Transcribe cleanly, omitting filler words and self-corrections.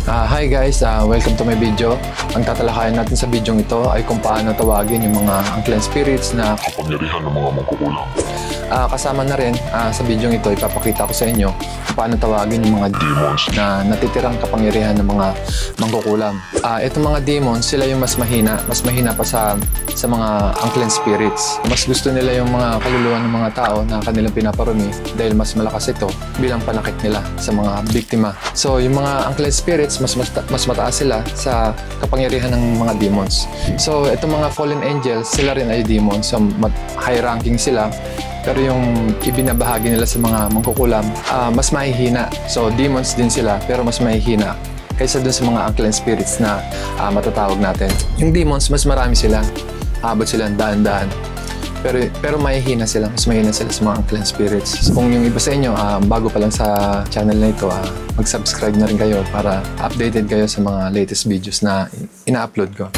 Hi guys, welcome to my video. Ang tatalakayan natin sa video ito ay kung paano tawagin yung mga unclean spirits na kapangyarihan ng mga mangkukulam. Kasama na rin sa video ito, ipapakita ko sa inyo kung paano tawagin yung mga demons na natitirang kapangyarihan ng mga mangkukulam. Itong mga demons, sila yung mas mahina pa sa mga unclean spirits. Mas gusto nila yung mga kaluluwa ng mga tao na kanilang pinaparumi dahil mas malakas ito bilang panakit nila sa mga biktima. So yung mga unclean spirits, mas mataas sila sa kapangyarihan ng mga demons. So itong mga fallen angels, sila rin ay demons. So high ranking sila. Pero yung ibinabahagi nila sa mga mangkukulam, mas mahihina. So demons din sila, pero mas mahihina kaysa dun sa mga unclean spirits na matatawag natin. Yung demons, mas marami sila. Abot sila daan-daan. Pero mahihina sila. Mas mahihina sila sa mga unclean spirits. So, kung yung iba sa inyo, bago pa lang sa channel na ito, mag-subscribe na rin kayo para updated kayo sa mga latest videos na ina-upload ko.